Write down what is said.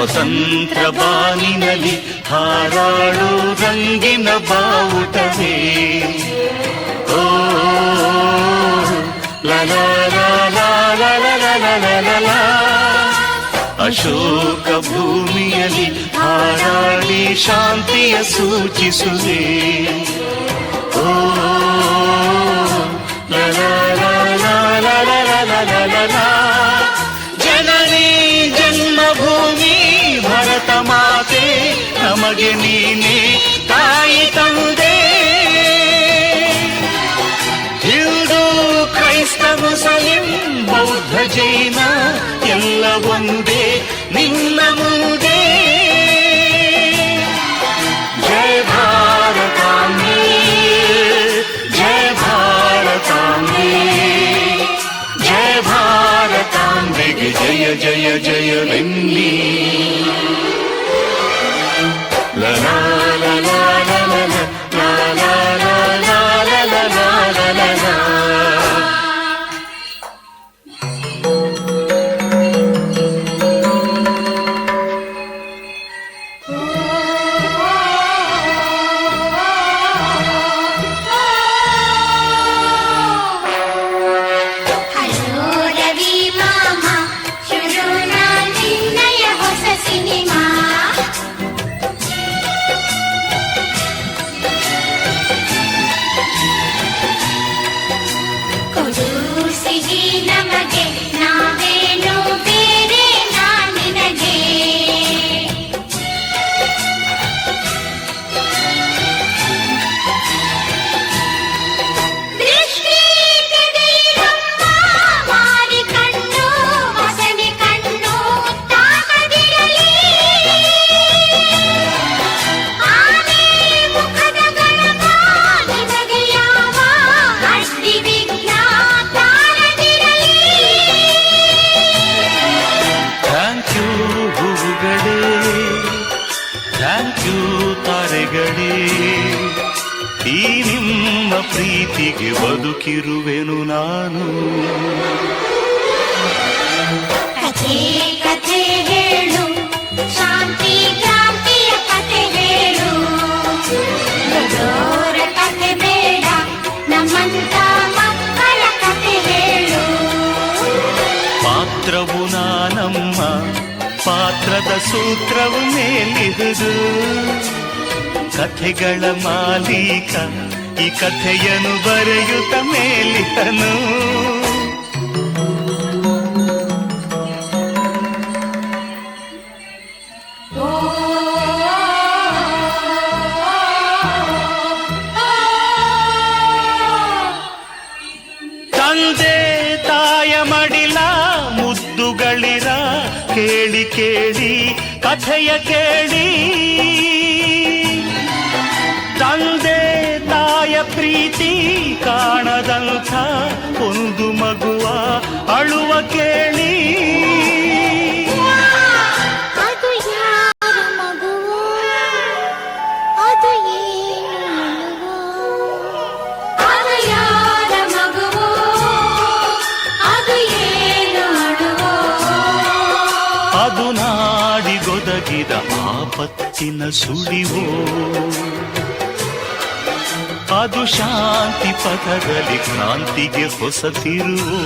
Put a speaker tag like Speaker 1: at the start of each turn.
Speaker 1: ಸ್ವತಂತ್ರ ಬಾನಿನಲ್ಲಿ ಹಾರಾಡು ರಂಗಿನ ಬಾವುಟವೇ. ಓ ಲಲಾ ಲಲಾ ಲಲಾ ಲಲಾ ಅಶೋಕ ಭೂಮಿಯಲ್ಲಿ ಹಾರಾಡಿ ಶಾಂತಿಯ ಸೂಚಿಸುವೆ. ಓ ಲಲಾ ಲಲಾ ಲಲಾ ಲಲಾ ಜನನಿ ಜನ್ಮಭೂಮಿ ಭರತ ಮಾತೆ ನಮಗೆ ನೀನೆ ತಾಯಿ ತಂದೆ. ಹಿಂದೂ ಕ್ರೈಸ್ತ ಮುಸಲಿಂ ಬೌದ್ಧ ಜೈನ ಎಲ್ಲ ಒಂದೇ ನಿನ್ನ ಮುಂದೆ. ಜಯ ಭಾರತಾಂಬೆ ಜಯ ಭಾರತಾಂಬೆ ಜಯ ಭಾರತಾಂಬೆಗೆ ಜಯ ಜಯ ಜಯವೆನ್ನಿ. ಲಲಾ ಲಲಾ ಲಲಾ ಲಲಾ ಲಲಾ ಲಲಾ ಲಲಾ ಈ ನಿಮ್ಮ ಪ್ರೀತಿಗೆ ಬದುಕಿರುವೆನು ನಾನು.
Speaker 2: ಕಥೆ ಕಥೆ ಹೇಳು ಶಾಂತಿ ಕ್ರಾಂತಿಯ ಕಥೆ ಹೇಳು. ದೊಡ್ಡೋರ ಕಥೆ ಬೇಡ ನಮ್ಮಂತ ಮಕ್ಕಳ ಕಥೆ ಹೇಳು.
Speaker 1: ಪಾತ್ರವು ನಾನಮ್ಮ ಪಾತ್ರದ ಸೂತ್ರವು ಮೇಲಿಹುದು. ಕಥೆಗಳ ಮಾಲೀಕ ಈ ಕಥೆಯನ್ನು ಬರೆಯುತ್ತ ಮೇಲಿಹನು. ತಂದೆ ತಾಯ ಮಡಿಲ ಮುದ್ದುಗಳಿರ ಕೇಳಿ ಕೇಳಿ ಕಥೆಯ ಕೇಳಿ. ತಂದೆ ತಾಯ ಪ್ರೀತಿ ಕಾಣದಂಥ ಒಂದು ಮಗುವ ಅಳುವ ಕೇಳಿ.
Speaker 2: ಅದು ಯಾರ ಮಗುವೋ ಅದು ಏನು ಅಳುವೋ. ಅದು ಯಾರ ಮಗುವೋ ಅದು ಏನು ಅಳುವೋ.
Speaker 1: ಅದು ನಾಡಿಗೊದಗಿದ ಆಪತ್ತಿನ ಸುಳಿವೋ. ಅದು ಶಾಂತಿ ಪಥದಲ್ಲಿ ಕ್ರಾಂತಿಗೆ ಹೊಸ ತಿರುವು.